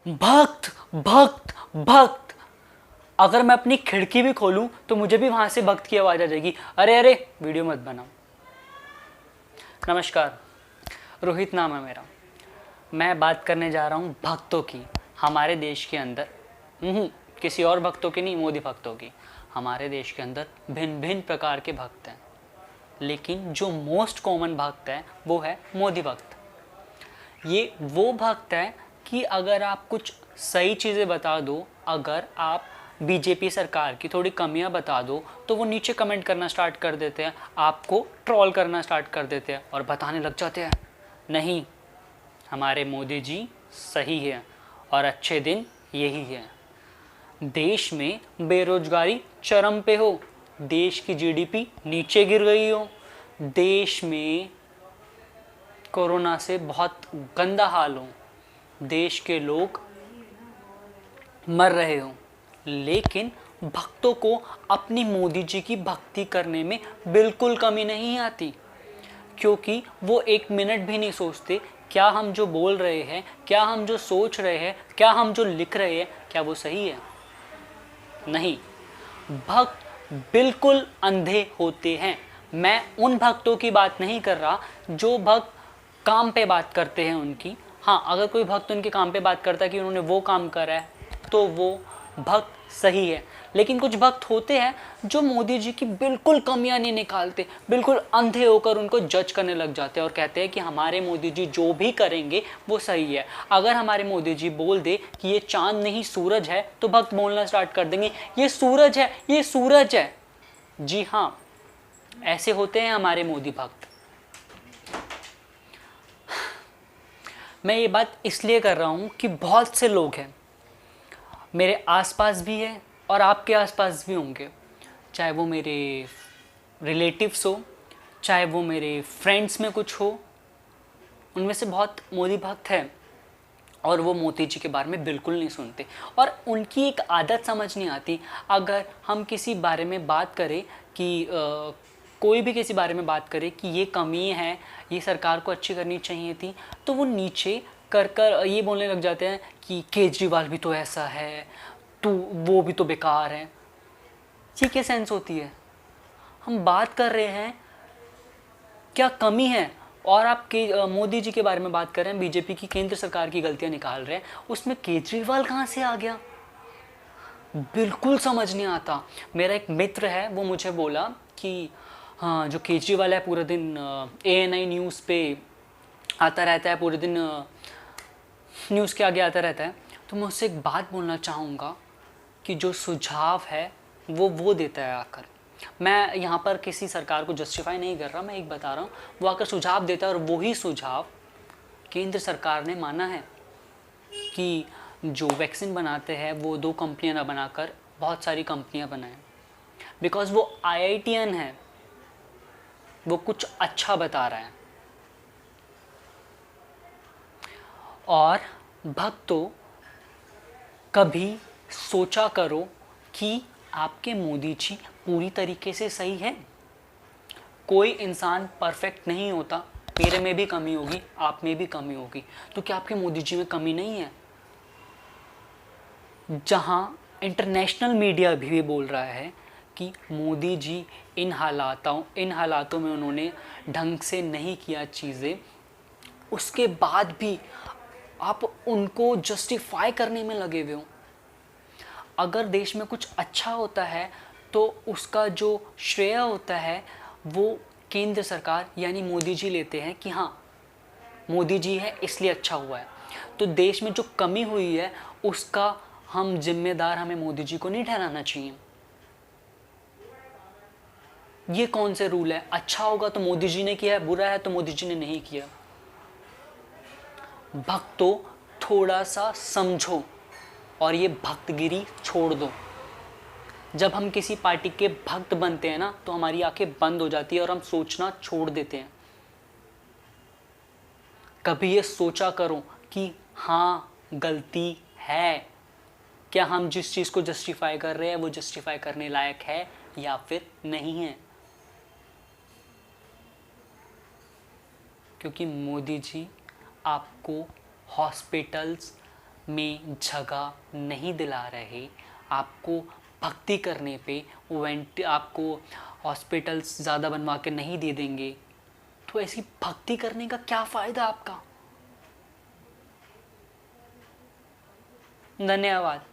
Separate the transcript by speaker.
Speaker 1: भक्त भक्त भक्त। अगर मैं अपनी खिड़की भी खोलूं तो मुझे भी वहां से भक्त की आवाज आ जाएगी, अरे अरे वीडियो मत बनाओ। नमस्कार, रोहित नाम है मेरा। मैं बात करने जा रहा हूं भक्तों की। हमारे देश के अंदर किसी और भक्तों की नहीं, मोदी भक्तों की। हमारे देश के अंदर भिन्न भिन्न प्रकार के भक्त हैं, लेकिन जो मोस्ट कॉमन भक्त है वो है मोदी भक्त। ये वो भक्त है कि अगर आप कुछ सही चीज़ें बता दो, अगर आप बीजेपी सरकार की थोड़ी कमियां बता दो, तो वो नीचे कमेंट करना स्टार्ट कर देते हैं, आपको ट्रोल करना स्टार्ट कर देते हैं और बताने लग जाते हैं नहीं, हमारे मोदी जी सही है और अच्छे दिन यही है। देश में बेरोजगारी चरम पे हो, देश की जीडीपी नीचे गिर गई हो, देश में कोरोना से बहुत गंदा हाल हो, देश के लोग मर रहे हो, लेकिन भक्तों को अपनी मोदी जी की भक्ति करने में बिल्कुल कमी नहीं आती, क्योंकि वो एक मिनट भी नहीं सोचते क्या हम जो बोल रहे हैं, क्या हम जो सोच रहे हैं, क्या हम जो लिख रहे हैं, क्या वो सही है। नहीं, भक्त बिल्कुल अंधे होते हैं। मैं उन भक्तों की बात नहीं कर रहा जो भक्त काम पे बात करते हैं उनकी। हाँ, अगर कोई भक्त उनके काम पे बात करता है कि उन्होंने वो काम करा है तो वो भक्त सही है, लेकिन कुछ भक्त होते हैं जो मोदी जी की बिल्कुल कमियां नहीं निकालते, बिल्कुल अंधे होकर उनको जज करने लग जाते हैं और कहते हैं कि हमारे मोदी जी जो भी करेंगे वो सही है। अगर हमारे मोदी जी बोल दे कि ये चांद नहीं सूरज है, तो भक्त बोलना स्टार्ट कर देंगे ये सूरज है, ये सूरज है। जी हाँ, ऐसे होते हैं हमारे मोदी भक्त। मैं ये बात इसलिए कर रहा हूँ कि बहुत से लोग हैं, मेरे आसपास भी है और आपके आसपास भी होंगे, चाहे वो मेरे रिलेटिव्स हो, चाहे वो मेरे फ्रेंड्स में कुछ हो, उनमें से बहुत मोदी भक्त हैं और वो मोदी जी के बारे में बिल्कुल नहीं सुनते। और उनकी एक आदत समझ नहीं आती, अगर हम किसी बारे में बात करें कि कोई भी किसी बारे में बात करे कि ये कमी है, ये सरकार को अच्छी करनी चाहिए थी, तो वो नीचे कर कर ये बोलने लग जाते हैं कि केजरीवाल भी तो ऐसा है, तो वो भी तो बेकार है। ये क्या सेंस होती है? हम बात कर रहे हैं क्या कमी है, और आप मोदी जी के बारे में बात कर रहे हैं, बीजेपी की केंद्र सरकार की गलतियां निकाल रहे हैं, उसमें केजरीवाल कहाँ से आ गया? बिल्कुल समझ नहीं आता। मेरा एक मित्र है, वो मुझे बोला कि हाँ, जो केजरीवाल है पूरे दिन ANI न्यूज़ पे आता रहता है, पूरे दिन न्यूज़ के आगे आता रहता है। तो मैं उससे एक बात बोलना चाहूँगा कि जो सुझाव है वो देता है आकर। मैं यहाँ पर किसी सरकार को जस्टिफाई नहीं कर रहा, मैं एक बता रहा हूँ, वो आकर सुझाव देता है और वही सुझाव केंद्र सरकार ने माना है कि जो वैक्सीन बनाते हैं वो 2 कंपनियाँ ना बनाकर बहुत सारी कंपनियाँ बनाएं, बिकॉज वो IITian है, वो कुछ अच्छा बता रहा है। और भक्तों, कभी सोचा करो कि आपके मोदी जी पूरी तरीके से सही है। कोई इंसान परफेक्ट नहीं होता, मेरे में भी कमी होगी, आप में भी कमी होगी, तो क्या आपके मोदी जी में कमी नहीं है? जहां इंटरनेशनल मीडिया भी बोल रहा है कि मोदी जी इन हालातों में उन्होंने ढंग से नहीं किया चीज़ें, उसके बाद भी आप उनको जस्टिफाई करने में लगे हुए हो। अगर देश में कुछ अच्छा होता है तो उसका जो श्रेय होता है वो केंद्र सरकार यानी मोदी जी लेते हैं कि हाँ, मोदी जी है इसलिए अच्छा हुआ है। तो देश में जो कमी हुई है उसका हम जिम्मेदार हमें मोदी जी को नहीं ठहराना चाहिए। ये कौन से रूल है? अच्छा होगा तो मोदी जी ने किया है, बुरा है तो मोदी जी ने नहीं किया। भक्तों, थोड़ा सा समझो और ये भक्तगिरी छोड़ दो। जब हम किसी पार्टी के भक्त बनते हैं ना, तो हमारी आंखें बंद हो जाती है और हम सोचना छोड़ देते हैं। कभी ये सोचा करो कि हाँ, गलती है, क्या हम जिस चीज़ को जस्टिफाई कर रहे हैं वो जस्टिफाई करने लायक है या फिर नहीं है। क्योंकि मोदी जी आपको हॉस्पिटल्स, में जगह नहीं दिला रहे, आपको भक्ति करने पे आपको हॉस्पिटल्स ज़्यादा बनवा के नहीं दे देंगे, तो ऐसी भक्ति करने का क्या फ़ायदा आपका। धन्यवाद।